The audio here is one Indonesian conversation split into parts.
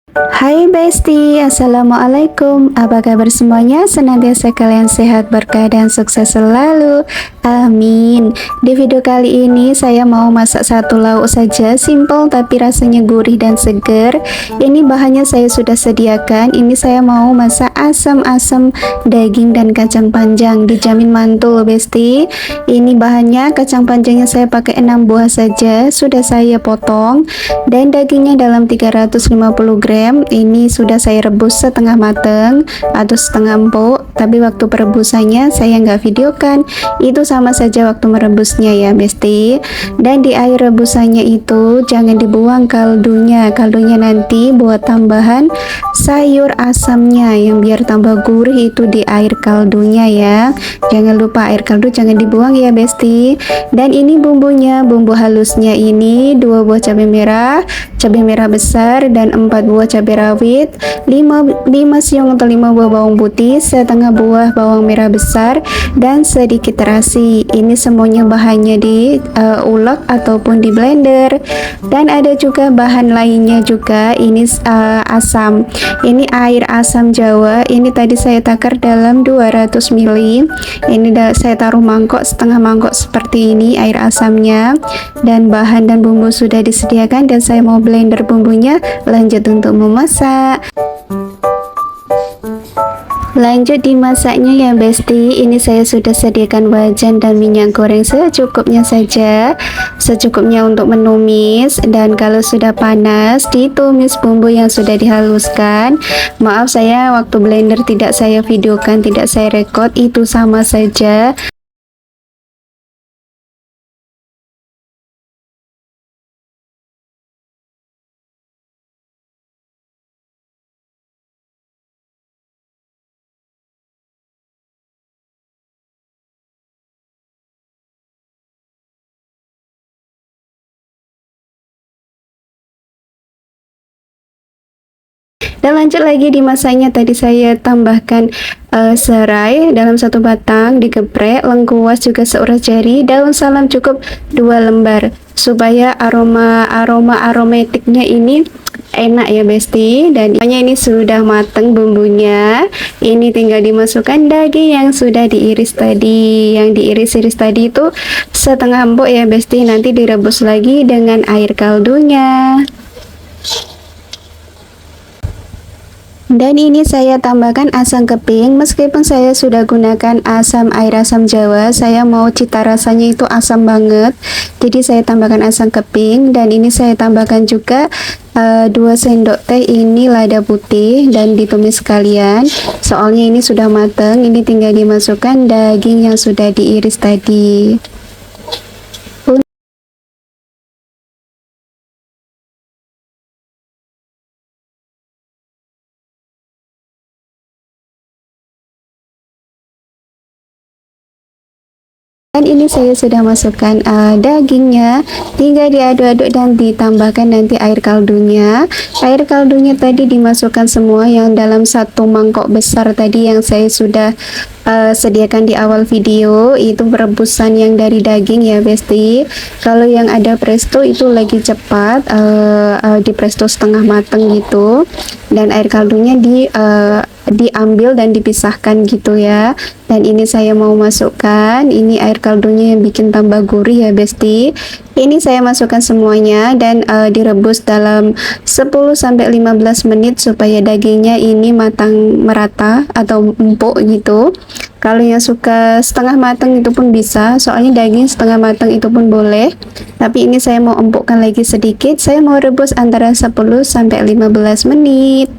Hai Besti, Assalamualaikum. Apa kabar semuanya? Senantiasa kalian sehat, berkah, dan sukses selalu. Amin. Di video kali ini saya mau masak satu lauk saja, simple tapi rasanya gurih dan seger. Ini bahannya saya sudah sediakan. Ini saya mau masak asam-asam daging dan kacang panjang. Dijamin mantul Besti. Ini bahannya, kacang panjangnya saya pakai 6 buah saja. Sudah saya potong. Dan dagingnya dalam 350 gram. Ini sudah saya rebus setengah mateng atau setengah empuk, tapi waktu perebusannya saya nggak videokan, itu sama saja waktu merebusnya ya Besti. Dan di air rebusannya itu jangan dibuang kaldunya nanti buat tambahan sayur asamnya yang biar tambah gurih itu di air kaldunya ya. Jangan lupa air kaldu jangan dibuang ya Besti. Dan ini bumbunya, bumbu halusnya ini 2 buah cabai merah besar dan 4 buah cabai rawit, 5 siung atau 5 buah bawang putih, setengah buah bawang merah besar, dan sedikit terasi. Ini semuanya bahannya di ulek ataupun di blender. Dan ada juga bahan lainnya juga, ini asam. Ini air asam Jawa. Ini tadi saya takar dalam 200 ml. Ini saya taruh mangkok, setengah mangkok seperti ini air asamnya. Dan bahan dan bumbu sudah disediakan dan saya mau blender bumbunya. Lanjut untuk memasak. Lanjut dimasaknya ya Besti. Ini saya sudah sediakan wajan dan minyak goreng secukupnya saja, secukupnya untuk menumis. Dan kalau sudah panas, ditumis bumbu yang sudah dihaluskan. Maaf saya waktu blender tidak saya videokan, tidak saya record, itu sama saja. Dan lanjut lagi dimasaknya, tadi saya tambahkan serai dalam 1 batang, digeprek, lengkuas juga seuras jari, daun salam cukup 2 lembar supaya aromatiknya ini enak ya Besti. Dan ini sudah mateng bumbunya. Ini tinggal dimasukkan daging yang sudah diiris tadi. Yang diiris-iris tadi itu setengah empuk ya Besti. Nanti direbus lagi dengan air kaldunya. Dan ini saya tambahkan asam keping. Meskipun saya sudah gunakan air asam Jawa, saya mau cita rasanya itu asam banget, jadi saya tambahkan asam keping. Dan ini saya tambahkan juga 2 sendok teh ini lada putih dan ditumis sekalian. Soalnya ini sudah mateng, ini tinggal dimasukkan daging yang sudah diiris tadi. Dan ini saya sudah masukkan dagingnya, tinggal diaduk-aduk dan ditambahkan nanti air kaldunya. Air kaldunya tadi dimasukkan semua yang dalam 1 mangkok besar tadi yang saya sudah sediakan di awal video. Itu perebusan yang dari daging ya Besti. Kalau yang ada presto itu lagi cepat, di presto setengah mateng gitu. Dan air kaldunya diambil dan dipisahkan gitu ya. Dan ini saya mau masukkan, ini air kaldunya yang bikin tambah gurih ya Besti. Ini saya masukkan semuanya dan direbus dalam 10-15 menit supaya dagingnya ini matang merata atau empuk gitu. Kalau yang suka setengah matang itu pun bisa, soalnya daging setengah matang itu pun boleh. Tapi ini saya mau empukkan lagi sedikit. Saya mau rebus antara 10-15 menit.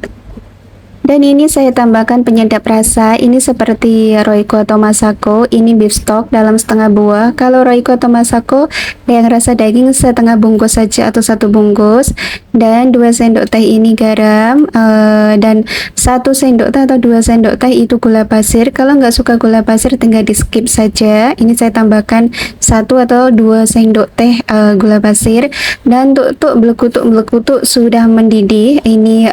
Dan ini saya tambahkan penyedap rasa. Ini seperti Royco atau Masako. Ini beef stock dalam setengah buah. Kalau Royco atau Masako yang rasa daging setengah bungkus saja atau 1 bungkus. Dan 2 sendok teh ini garam, dan 1 sendok teh atau 2 sendok teh itu gula pasir. Kalau nggak suka gula pasir tinggal di skip saja. Ini saya tambahkan 1 atau 2 sendok teh gula pasir. Dan untuk belekutuk sudah mendidih. Ini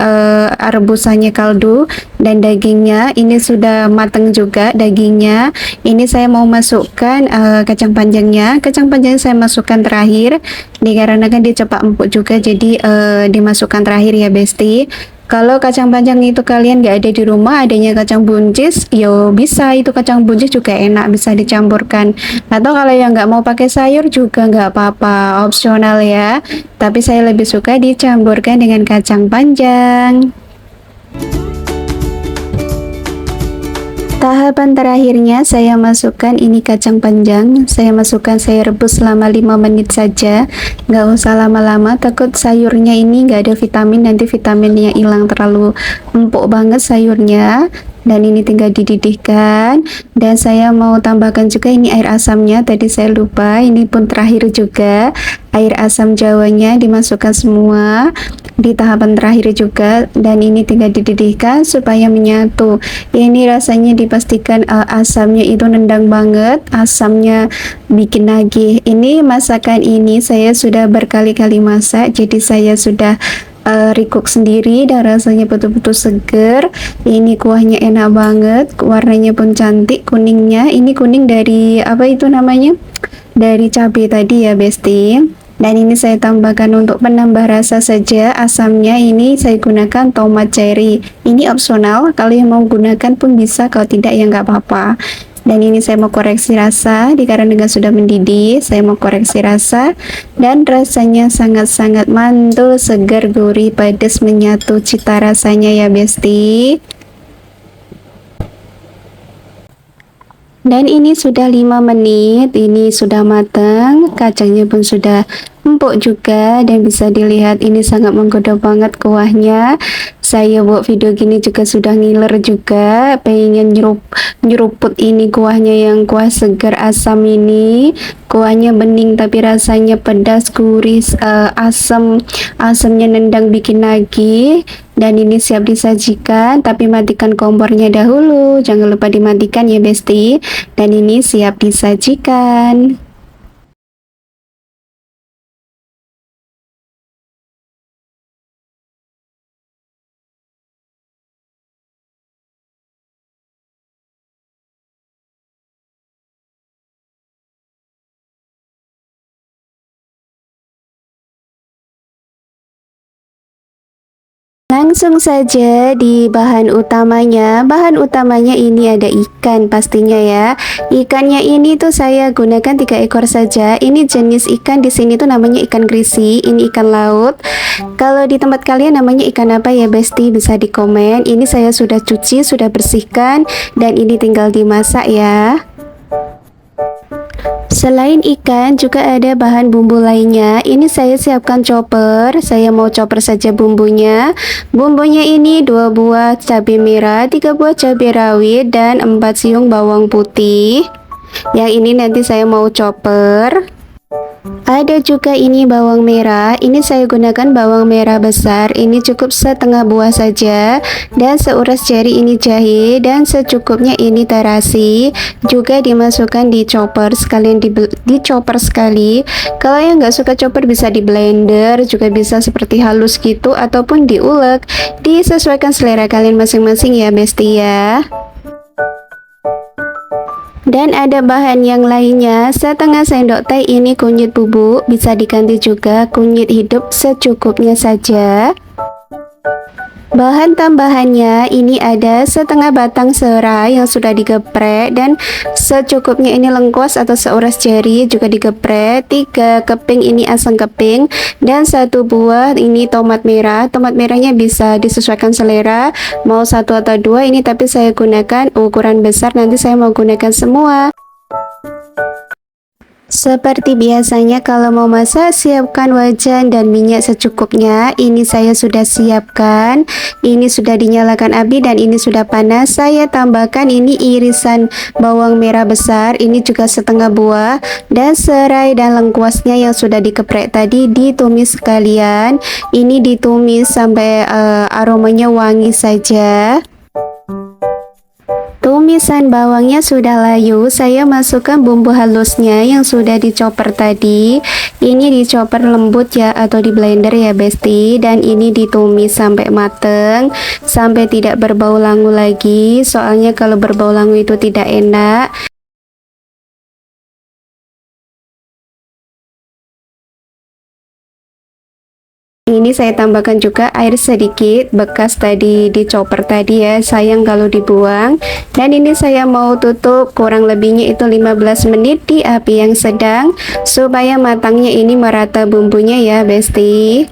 rebusannya kaldu dan dagingnya ini sudah matang juga dagingnya. Ini saya mau masukkan kacang panjangnya. Kacang panjangnya saya masukkan terakhir dikarenakan dia cepat empuk juga, jadi dimasukkan terakhir ya Besti. Kalau kacang panjang itu kalian nggak ada di rumah, adanya kacang buncis, yo bisa itu kacang buncis juga enak, bisa dicampurkan. Atau kalau yang nggak mau pakai sayur juga nggak apa-apa, opsional ya. Tapi saya lebih suka dicampurkan dengan kacang panjang. Tahapan terakhirnya saya masukkan ini kacang panjang. Saya rebus selama 5 menit saja. Nggak usah lama-lama, takut sayurnya ini nggak ada vitamin, nanti vitaminnya hilang, terlalu empuk banget sayurnya. Dan ini tinggal dididihkan. Dan saya mau tambahkan juga ini air asamnya, tadi saya lupa, ini pun terakhir juga. Air asam jawanya dimasukkan semua di tahapan terakhir juga, dan ini tinggal dididihkan supaya menyatu. Ini rasanya dipastikan asamnya itu nendang banget, asamnya bikin nagih. Ini masakan ini saya sudah berkali-kali masak, jadi saya sudah recook sendiri dan rasanya betul-betul seger. Ini kuahnya enak banget, warnanya pun cantik kuningnya. Ini kuning dari apa itu namanya, dari cabai tadi ya Besti. Dan ini saya tambahkan untuk penambah rasa saja. Asamnya ini saya gunakan tomat cherry, ini opsional, kalau yang mau gunakan pun bisa, kalau tidak ya nggak apa-apa. Dan ini saya mau koreksi rasa, dikarenakan sudah mendidih, saya mau koreksi rasa. Dan rasanya sangat-sangat mantul, segar, gurih, pedas, menyatu cita rasanya ya Besti. Dan ini sudah 5 menit, ini sudah matang, kacangnya pun sudah empuk juga, dan bisa dilihat ini sangat menggoda banget kuahnya. Saya buat video gini juga sudah ngiler juga, pengen nyeruput ini kuahnya, yang kuah segar asam ini. Kuahnya bening tapi rasanya pedas, gurih, asam, asamnya nendang bikin nagih. Dan ini siap disajikan, tapi matikan kompornya dahulu, jangan lupa dimatikan ya Besti. Dan ini siap disajikan. Langsung saja di bahan utamanya. Bahan utamanya ini ada ikan pastinya ya. Ikannya ini tuh saya gunakan 3 ekor saja. Ini jenis ikan di sini tuh namanya ikan grisi. Ini ikan laut. Kalau di tempat kalian namanya ikan apa ya Besti? Bisa di komen. Ini saya sudah cuci, sudah bersihkan, dan ini tinggal dimasak ya. Selain ikan juga ada bahan bumbu lainnya. Ini saya siapkan chopper. Saya mau chopper saja bumbunya. Bumbunya ini 2 buah cabai merah, 3 buah cabai rawit, dan 4 siung bawang putih. Yang ini nanti saya mau chopper. Ada juga ini bawang merah. Ini saya gunakan bawang merah besar. Ini cukup setengah buah saja. Dan seuras jari ini jahe, dan secukupnya ini terasi. Juga dimasukkan di chopper sekalian, di chopper sekali. Kalau yang nggak suka chopper bisa di blender, juga bisa seperti halus gitu, ataupun diulek. Disesuaikan selera kalian masing-masing ya Besti ya. Dan ada bahan yang lainnya, setengah sendok teh ini kunyit bubuk, bisa diganti juga kunyit hidup secukupnya saja. Bahan tambahannya ini ada setengah batang serai yang sudah digeprek, dan secukupnya ini lengkuas atau seuras jari juga digeprek. 3 keping ini asam keping, dan 1 buah ini tomat merah. Tomat merahnya bisa disesuaikan selera, mau 1 atau 2 ini, tapi saya gunakan ukuran besar, nanti saya mau gunakan semua. Seperti biasanya kalau mau masak, siapkan wajan dan minyak secukupnya. Ini saya sudah siapkan. Ini sudah dinyalakan api dan ini sudah panas. Saya tambahkan ini irisan bawang merah besar. Ini juga setengah buah, dan serai dan lengkuasnya yang sudah dikeprek tadi ditumis sekalian. Ini ditumis sampai aromanya wangi saja. Tumisan bawangnya sudah layu, saya masukkan bumbu halusnya yang sudah dicoper tadi. Ini dicoper lembut ya, atau di blender ya Besti. Dan ini ditumis sampai mateng, sampai tidak berbau langu lagi. Soalnya kalau berbau langu itu tidak enak. Ini saya tambahkan juga air sedikit bekas tadi di chopper tadi ya, sayang kalau dibuang. Dan ini saya mau tutup kurang lebihnya itu 15 menit di api yang sedang supaya matangnya ini merata bumbunya ya Besti.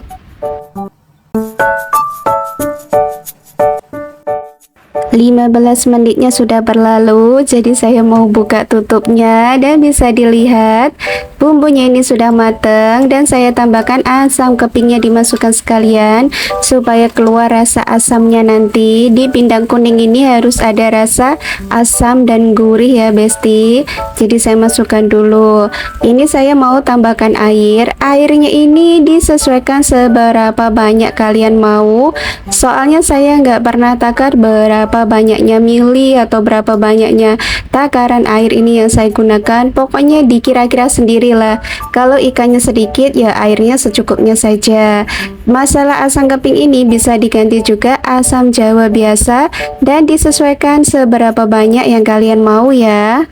15 menitnya sudah berlalu, jadi saya mau buka tutupnya dan bisa dilihat bumbunya ini sudah matang. Dan saya tambahkan asam kepingnya, dimasukkan sekalian supaya keluar rasa asamnya. Nanti di pindang kuning ini harus ada rasa asam dan gurih ya Besti. Jadi saya masukkan dulu. Ini saya mau tambahkan air. Airnya ini disesuaikan seberapa banyak kalian mau, soalnya saya nggak pernah takar berapa banyaknya mili atau berapa banyaknya takaran air ini yang saya gunakan. Pokoknya dikira-kira sendirilah. Kalau ikannya sedikit ya airnya secukupnya saja. Masalah asam keping ini bisa diganti juga asam jawa biasa dan disesuaikan seberapa banyak yang kalian mau ya.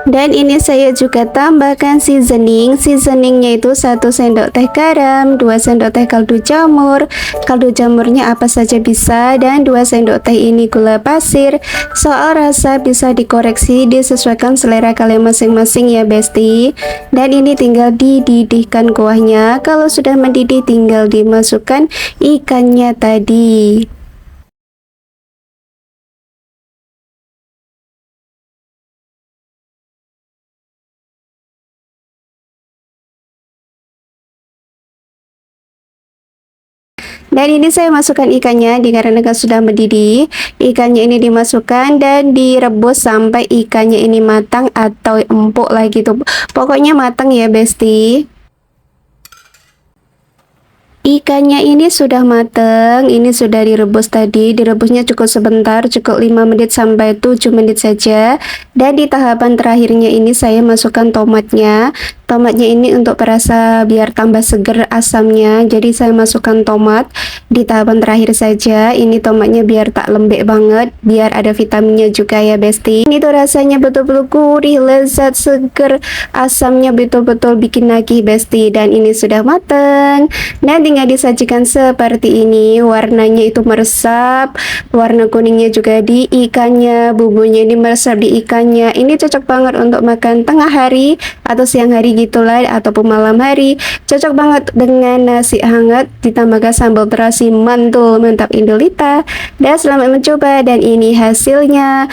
Dan ini saya juga tambahkan seasoningnya itu 1 sendok teh garam, 2 sendok teh kaldu jamurnya apa saja bisa, dan 2 sendok teh ini gula pasir. Soal rasa bisa dikoreksi disesuaikan selera kalian masing-masing ya Besti. Dan ini tinggal dididihkan kuahnya. Kalau sudah mendidih tinggal dimasukkan ikannya tadi. Dan ini saya masukkan ikannya dikarenakan sudah mendidih. Ikannya ini dimasukkan dan direbus sampai ikannya ini matang atau empuk lagi tuh. Pokoknya matang ya Besti. Ikannya ini sudah matang, ini sudah direbus tadi. Direbusnya cukup sebentar, cukup 5 menit sampai 7 menit saja. Dan di tahapan terakhirnya ini saya masukkan tomatnya. Tomatnya ini untuk perasa biar tambah seger asamnya. Jadi saya masukkan tomat di tahapan terakhir saja. Ini tomatnya biar tak lembek banget, biar ada vitaminnya juga ya Besti. Ini tuh rasanya betul-betul gurih, lezat, seger. Asamnya betul-betul bikin nagih Besti. Dan ini sudah matang. Dan tinggal disajikan seperti ini. Warnanya itu meresap, warna kuningnya juga di ikannya, bumbunya ini meresap di ikannya. Ini cocok banget untuk makan tengah hari atau siang hari gitulah, ataupun malam hari. Cocok banget dengan nasi hangat ditambahkan sambal terasi mantul, mantap Indolita. Dan selamat mencoba, dan ini hasilnya.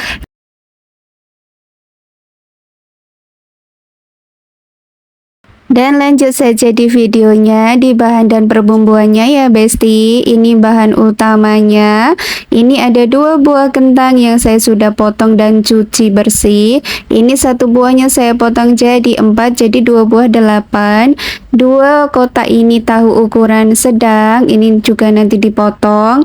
Dan lanjut saja di videonya, di bahan dan perbumbuannya ya Besti. Ini bahan utamanya. Ini ada 2 buah kentang yang saya sudah potong dan cuci bersih. Ini 1 buahnya saya potong jadi 4, jadi 2 buah 8. 2 kotak ini tahu ukuran sedang. Ini juga nanti dipotong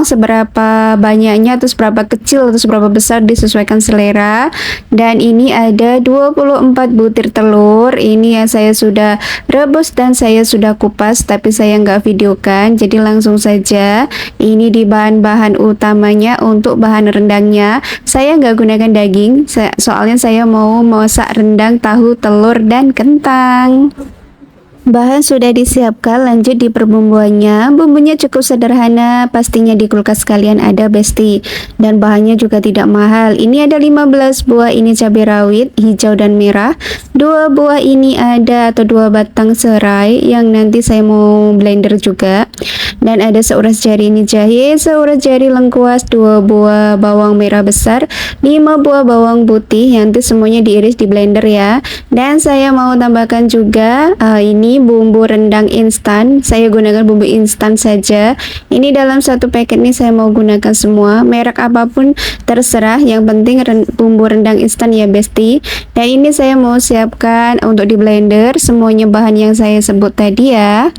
seberapa banyaknya, atau seberapa kecil atau seberapa besar disesuaikan selera. Dan ini ada 24 butir telur. Ini yang saya sudah rebus dan saya sudah kupas, tapi saya nggak videokan, jadi langsung saja. Ini di bahan-bahan utamanya. Untuk bahan rendangnya saya nggak gunakan daging, soalnya saya mau masak rendang tahu, telur, dan kentang. Bahan sudah disiapkan, lanjut di perbumbuannya. Bumbunya cukup sederhana, pastinya di kulkas kalian ada Besti. Dan bahannya juga tidak mahal. Ini ada 15 buah ini cabai rawit hijau dan merah. 2 buah ini ada, atau 2 batang serai yang nanti saya mau blender juga. Dan ada seuras jari ini jahe, seuras jari lengkuas, 2 buah bawang merah besar, 5 buah bawang putih, nanti semuanya diiris di blender ya. Dan saya mau tambahkan juga ini bumbu rendang instan. Saya gunakan bumbu instan saja. Ini dalam 1 paket ini saya mau gunakan semua, merek apapun terserah, yang penting bumbu rendang instan ya Besti. Dan ini saya mau siapkan untuk di blender semuanya bahan yang saya sebut tadi ya.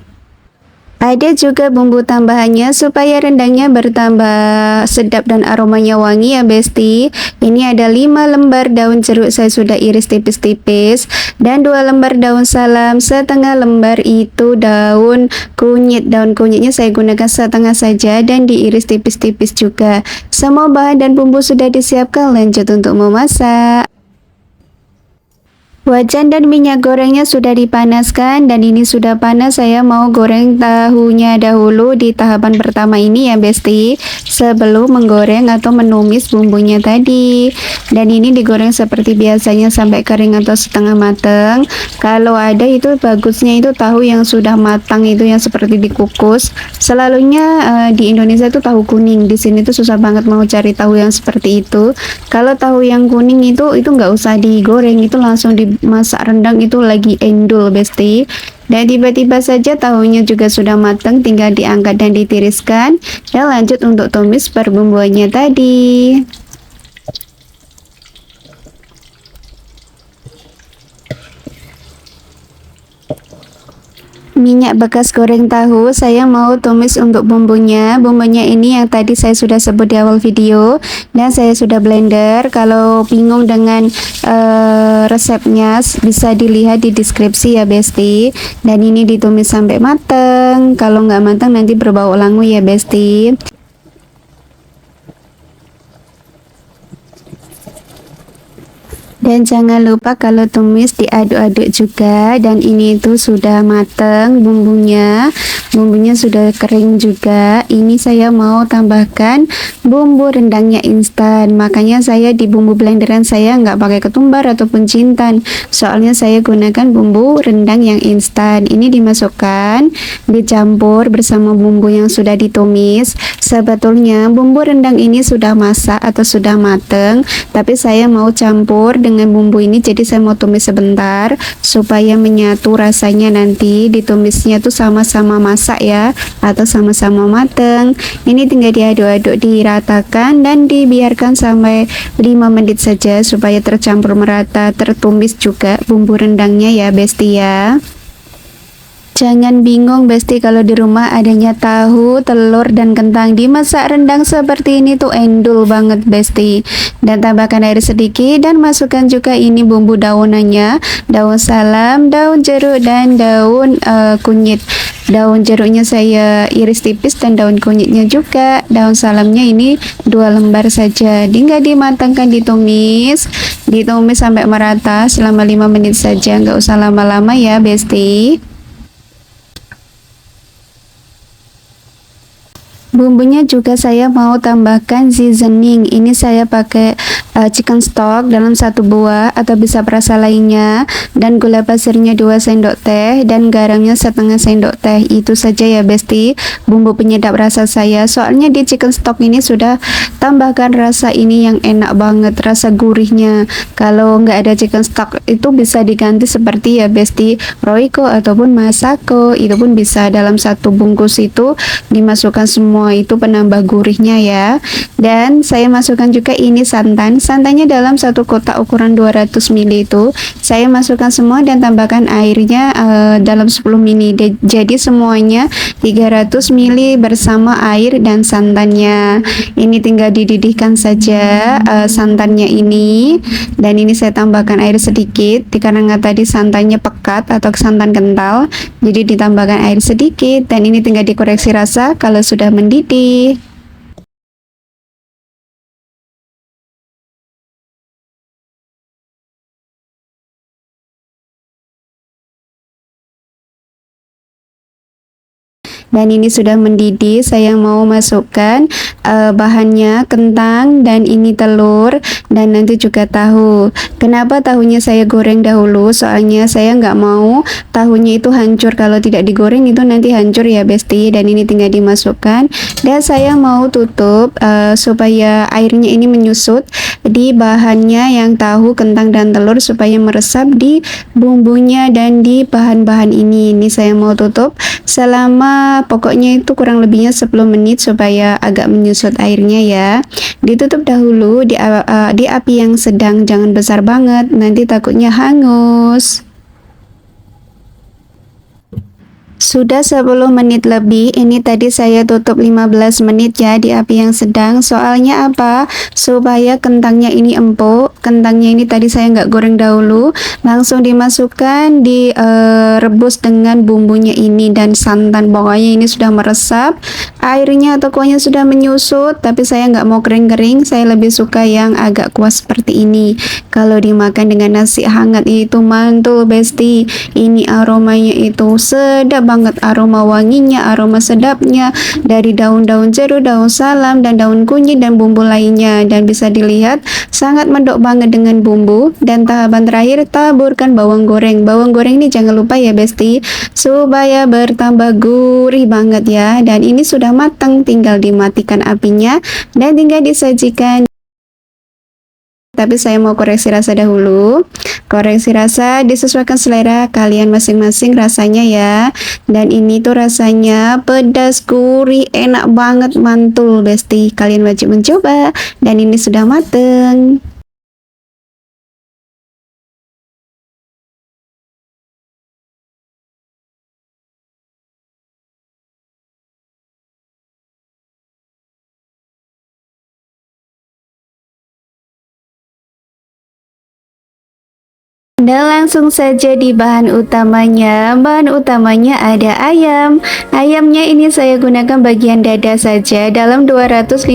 Ada juga bumbu tambahannya supaya rendangnya bertambah sedap dan aromanya wangi ya Besti. Ini ada 5 lembar daun jeruk saya sudah iris tipis-tipis, dan 2 lembar daun salam, setengah lembar itu daun kunyit. Daun kunyitnya saya gunakan setengah saja dan diiris tipis-tipis juga. Semua bahan dan bumbu sudah disiapkan, lanjut untuk memasak. Wajan dan minyak gorengnya sudah dipanaskan dan ini sudah panas. Saya mau goreng tahunya dahulu di tahapan pertama ini ya Besti, sebelum menggoreng atau menumis bumbunya tadi. Dan ini digoreng seperti biasanya sampai kering atau setengah matang. Kalau ada itu bagusnya itu tahu yang sudah matang, itu yang seperti dikukus. Selalunya di Indonesia itu tahu kuning, di sini tuh susah banget mau cari tahu yang seperti itu. Kalau tahu yang kuning itu nggak usah digoreng, itu langsung dimasak rendang, itu lagi endul Besti. Dan tiba-tiba saja tahunya juga sudah matang, tinggal diangkat dan ditiriskan. Dan lanjut untuk tumis perbumbuannya tadi. Minyak bekas goreng tahu saya mau tumis untuk bumbunya. Bumbunya ini yang tadi saya sudah sebut di awal video dan saya sudah blender. Kalau bingung dengan resepnya bisa dilihat di deskripsi ya Besti. Dan ini ditumis sampai matang. Kalau nggak matang nanti berbau langu ya Besti. Dan jangan lupa kalau tumis diaduk-aduk juga. Dan ini tuh sudah mateng bumbunya. Bumbunya sudah kering juga. Ini saya mau tambahkan bumbu rendangnya instan. Makanya saya di bumbu blenderan saya nggak pakai ketumbar ataupun jintan. Soalnya saya gunakan bumbu rendang yang instan. Ini dimasukkan, dicampur bersama bumbu yang sudah ditumis. Sebetulnya bumbu rendang ini sudah masak atau sudah mateng, tapi saya mau campur dengan bumbu ini, jadi saya mau tumis sebentar supaya menyatu rasanya, nanti ditumisnya tuh sama-sama masak ya atau sama-sama mateng. Ini tinggal diaduk-aduk, diratakan dan dibiarkan sampai 5 menit saja supaya tercampur merata, tertumis juga bumbu rendangnya ya Besti ya. Jangan bingung Besti kalau di rumah adanya tahu, telur, dan kentang dimasak rendang seperti ini tuh endul banget Besti. Dan tambahkan air sedikit dan masukkan juga ini bumbu daunannya, daun salam, daun jeruk, dan daun kunyit. Daun jeruknya saya iris tipis dan daun kunyitnya juga. Daun salamnya ini 2 lembar saja. Tinggal dimatangkan, ditumis sampai merata selama 5 menit saja, nggak usah lama-lama ya Besti. Bumbunya juga saya mau tambahkan seasoning. Ini saya pakai chicken stock dalam 1 buah atau bisa perasa lainnya, dan gula pasirnya 2 sendok teh dan garamnya setengah sendok teh. Itu saja ya Besti bumbu penyedap rasa saya. Soalnya di chicken stock ini sudah tambahkan rasa ini yang enak banget, rasa gurihnya. Kalau nggak ada chicken stock itu bisa diganti seperti ya Besti Royco ataupun Masako, itu pun bisa. Dalam 1 bungkus itu dimasukkan semua, itu penambah gurihnya ya. Dan saya masukkan juga ini santannya dalam 1 kotak ukuran 200 ml itu saya masukkan semua dan tambahkan airnya dalam 10 ml. Jadi semuanya 300 ml bersama air dan santannya. Ini tinggal dididihkan saja santannya ini. Dan ini saya tambahkan air sedikit dikarenakan tadi santannya pekat atau santan kental, jadi ditambahkan air sedikit. Dan ini tinggal dikoreksi rasa kalau sudah mendidih. Dan ini sudah mendidih, saya mau masukkan bahannya, kentang, dan ini telur, dan nanti juga tahu. Kenapa tahunya saya goreng dahulu? Soalnya saya nggak mau tahunya itu hancur. Kalau tidak digoreng itu nanti hancur ya Besti. Dan ini tinggal dimasukkan dan saya mau tutup supaya airnya ini menyusut di bahannya yang tahu, kentang, dan telur, supaya meresap di bumbunya dan di bahan-bahan ini. Ini saya mau tutup selama pokoknya itu kurang lebihnya 10 menit supaya agak menyusut airnya ya. Ditutup dahulu di api yang sedang, jangan besar banget, nanti takutnya hangus. Sudah 10 menit lebih, ini tadi saya tutup 15 menit ya di api yang sedang. Soalnya apa? Supaya kentangnya ini empuk. Kentangnya ini tadi saya nggak goreng dahulu, langsung dimasukkan, direbus dengan bumbunya ini dan santan. Pokoknya ini sudah meresap, airnya atau kuahnya sudah menyusut, tapi saya nggak mau kering-kering, saya lebih suka yang agak kuah seperti ini. Kalau dimakan dengan nasi hangat itu mantul besti. Ini aromanya itu sedap banget, aroma wanginya, aroma sedapnya dari daun-daun jeruk, daun salam, dan daun kunyit dan bumbu lainnya. Dan bisa dilihat sangat mendok banget dengan bumbu. Dan tahapan terakhir, taburkan bawang goreng. Bawang goreng ini jangan lupa ya besti, supaya bertambah gurih banget ya. Dan ini sudah matang, tinggal dimatikan apinya dan tinggal disajikan. Tapi saya mau koreksi rasa dahulu. Koreksi rasa disesuaikan selera kalian masing-masing rasanya ya. Dan ini tuh rasanya pedas, gurih, enak banget, mantul besti. Kalian wajib mencoba. Dan ini sudah mateng. Dan langsung saja di bahan utamanya. Bahan utamanya ada ayam. Ayamnya ini saya gunakan bagian dada saja dalam 250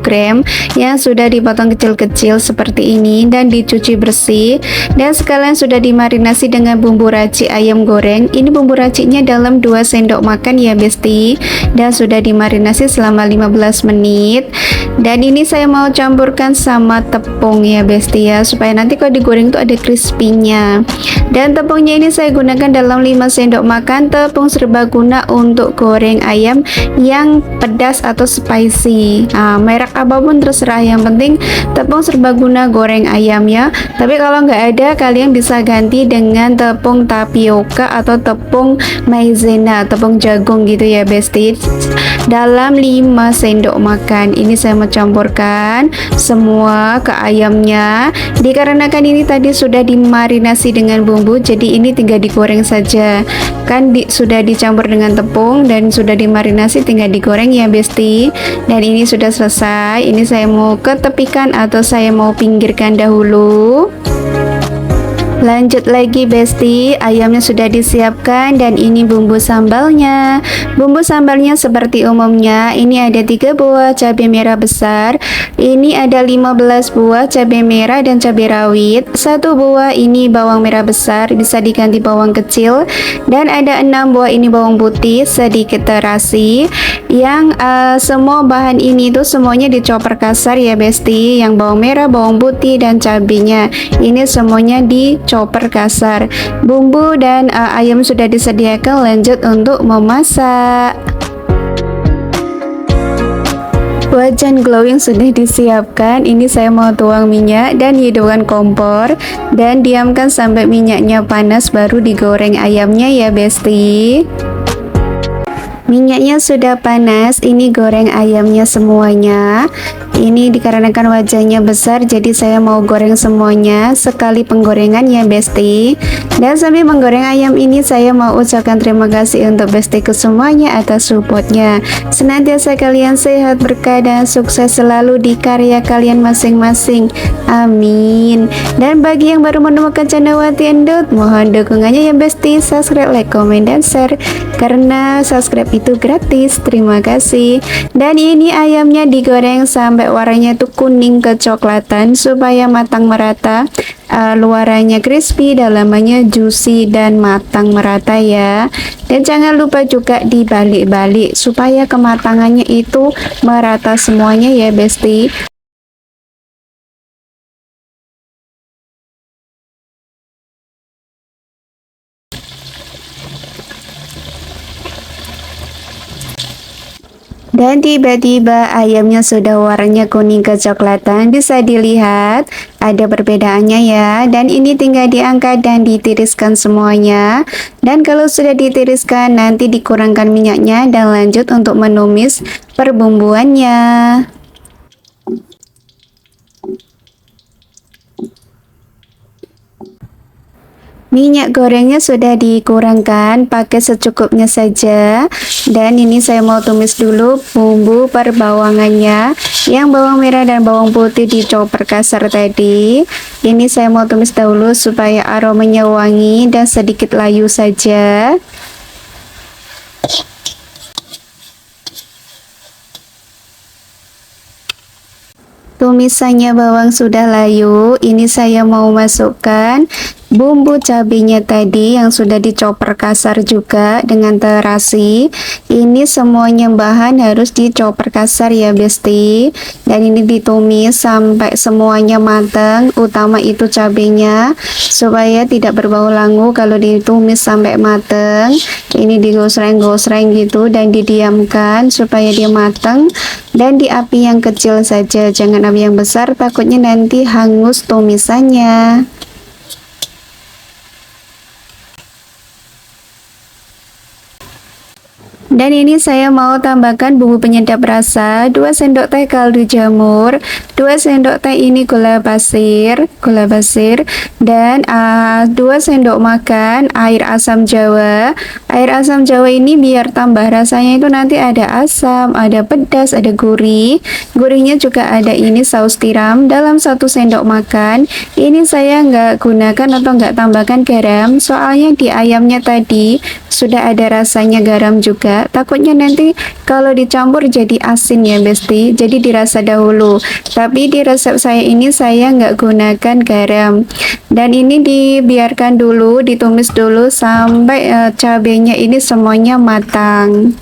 gram yang sudah dipotong kecil-kecil seperti ini dan dicuci bersih. Dan sekalian sudah dimarinasi dengan bumbu racik ayam goreng. Ini bumbu raciknya dalam 2 sendok makan ya besti. Dan sudah dimarinasi selama 15 menit. Dan ini saya mau campurkan sama tepung ya besti ya, supaya nanti kalau digoreng tuh ada crispy-nya. Dan tepungnya ini saya gunakan dalam 5 sendok makan tepung serbaguna untuk goreng ayam yang pedas atau spicy. Merek apapun terserah, yang penting tepung serbaguna goreng ayam ya. Tapi kalau nggak ada, kalian bisa ganti dengan tepung tapioka atau tepung maizena, tepung jagung gitu ya besti. Dalam 5 sendok makan ini saya mau campurkan semua ke ayamnya. Dikarenakan ini tadi sudah dimarinasi dengan bumbu, jadi ini tinggal digoreng saja. Kan sudah dicampur dengan tepung dan sudah dimarinasi, tinggal digoreng ya besti. Dan ini sudah selesai. Ini saya mau ketepikan atau saya mau pinggirkan dahulu. Lanjut lagi besti, ayamnya sudah disiapkan dan ini bumbu sambalnya. Bumbu sambalnya seperti umumnya, ini ada 3 buah cabai merah besar, ini ada 15 buah cabai merah dan cabai rawit, 1 buah ini bawang merah besar, bisa diganti bawang kecil, dan ada 6 buah ini bawang putih, sedikit terasi. Yang semua bahan ini tuh semuanya dicoper kasar ya besti, yang bawang merah, bawang putih, dan cabenya ini semuanya dicoper kasar. Bumbu dan ayam sudah disediakan, lanjut untuk memasak. Wajan glowing sudah disiapkan. Ini saya mau tuang minyak dan hidupkan kompor dan diamkan sampai minyaknya panas, baru digoreng ayamnya ya besti. Minyaknya sudah panas, ini goreng ayamnya semuanya. Ini dikarenakan wajahnya besar, jadi saya mau goreng semuanya sekali penggorengan ya besti. Dan sambil menggoreng ayam ini, saya mau ucapkan terima kasih untuk bestiku semuanya atas supportnya. Senantiasa kalian sehat, berkah, dan sukses selalu di karya kalian masing-masing. Amin. Dan bagi yang baru menemukan channel Wati Endut, mohon dukungannya ya besti, subscribe, like, komen, dan share, karena subscribe itu gratis. Terima kasih. Dan ini ayamnya digoreng sampai warnanya tuh kuning kecoklatan supaya matang merata. Luarannya crispy, dalamannya juicy dan matang merata ya. Dan jangan lupa juga dibalik-balik supaya kematangannya itu merata semuanya ya besti. Dan tiba-tiba ayamnya sudah warnanya kuning kecoklatan, bisa dilihat ada perbedaannya ya. Dan ini tinggal diangkat dan ditiriskan semuanya. Dan kalau sudah ditiriskan, nanti dikurangkan minyaknya dan lanjut untuk menumis perbumbuannya. Minyak gorengnya sudah dikurangkan, pakai secukupnya saja. Dan ini saya mau tumis dulu bumbu perbawangannya. Yang bawang merah dan bawang putih dicoper kasar tadi. Ini saya mau tumis dahulu supaya aromanya wangi dan sedikit layu saja. Tumisannya bawang sudah layu, ini saya mau masukkan bumbu cabenya tadi yang sudah dicoper kasar juga dengan terasi. Ini semuanya bahan harus dicoper kasar ya besti, dan ini ditumis sampai semuanya matang, utama itu cabenya supaya tidak berbau langu. Kalau ditumis sampai matang, ini digosreng-gosreng gitu dan didiamkan supaya dia matang, dan di api yang kecil saja, jangan api yang besar, takutnya nanti hangus tumisannya. Dan ini saya mau tambahkan bumbu penyedap rasa, 2 sendok teh kaldu jamur, 2 sendok teh ini gula pasir, dan 2 sendok makan air asam jawa. Air asam jawa ini biar tambah rasanya itu nanti ada asam, ada pedas, ada gurih. Gurihnya juga ada ini saus tiram dalam 1 sendok makan. Ini saya nggak gunakan atau nggak tambahkan garam, soalnya di ayamnya tadi sudah ada rasanya garam juga. Takutnya nanti kalau dicampur jadi asin ya besti, jadi dirasa dahulu. Tapi di resep saya ini saya nggak gunakan garam. Dan ini dibiarkan dulu, ditumis dulu sampai cabenya ini semuanya matang.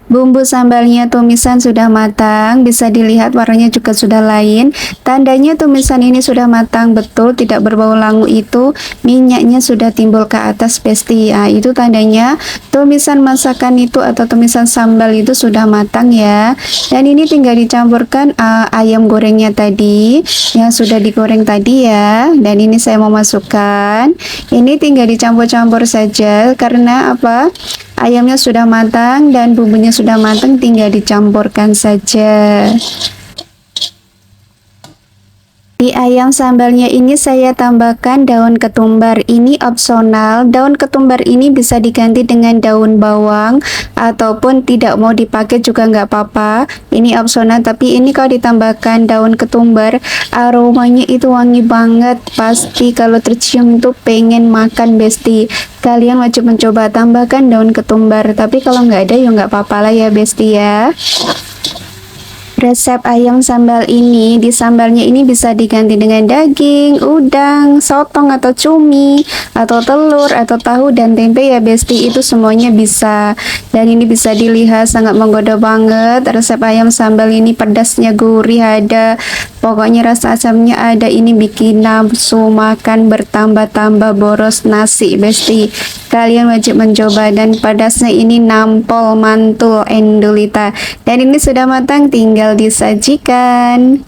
Bumbu sambalnya tumisan sudah matang, bisa dilihat warnanya juga sudah lain. Tandanya tumisan ini sudah matang betul, tidak berbau langu itu minyaknya sudah timbul ke atas besti. Nah, itu tandanya tumisan masakan itu atau tumisan sambal itu sudah matang ya. Dan ini tinggal dicampurkan ayam gorengnya tadi yang sudah digoreng tadi ya. Dan ini saya mau masukkan. Ini tinggal dicampur-campur saja karena apa? Ayamnya sudah matang dan bumbunya sudah matang, tinggal dicampurkan saja. Di ayam sambalnya ini saya tambahkan daun ketumbar, ini opsional. Daun ketumbar ini bisa diganti dengan daun bawang ataupun tidak mau dipakai juga nggak apa-apa, ini opsional. Tapi ini kalau ditambahkan daun ketumbar, aromanya itu wangi banget, pasti kalau tercium itu pengen makan besti. Kalian wajib mencoba tambahkan daun ketumbar, tapi kalau nggak ada ya nggak apa-apa lah ya besti ya. Resep ayam sambal ini, di sambalnya ini bisa diganti dengan daging, udang, sotong atau cumi, atau telur, atau tahu dan tempe ya besti, itu semuanya bisa. Dan ini bisa dilihat sangat menggoda banget. Resep ayam sambal ini pedasnya gurih ada, pokoknya rasa asamnya ada, ini bikin nafsu makan bertambah-tambah boros nasi besti. Kalian wajib mencoba, dan pedasnya ini nampol mantul endulita. Dan ini sudah matang, tinggal disajikan.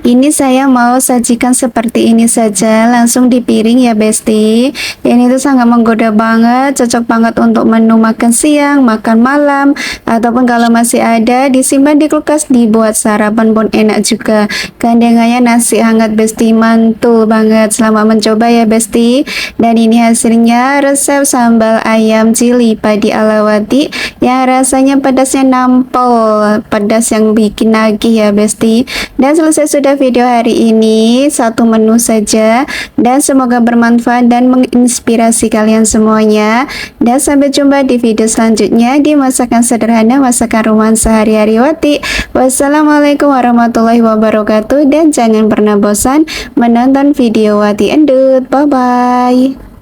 Ini saya mau sajikan seperti ini saja, langsung di piring ya besti. Ini tuh sangat menggoda banget, cocok banget untuk menu makan siang, makan malam, ataupun kalau masih ada disimpan di kulkas, dibuat sarapan pun enak juga. Gandengannya nasi hangat besti, mantul banget. Selamat mencoba ya besti. Dan ini hasilnya resep sambal ayam cili padi alawati yang rasanya pedasnya nampol, pedas yang bikin nagih ya besti. Dan selesai sudah video hari ini, satu menu saja, dan semoga bermanfaat dan menginspirasi kalian semuanya. Dan sampai jumpa di video selanjutnya di masakan sederhana, masakan rumahan sehari-hari Wati. Wassalamualaikum warahmatullahi wabarakatuh, dan jangan pernah bosan menonton video Wati Endut. Bye bye.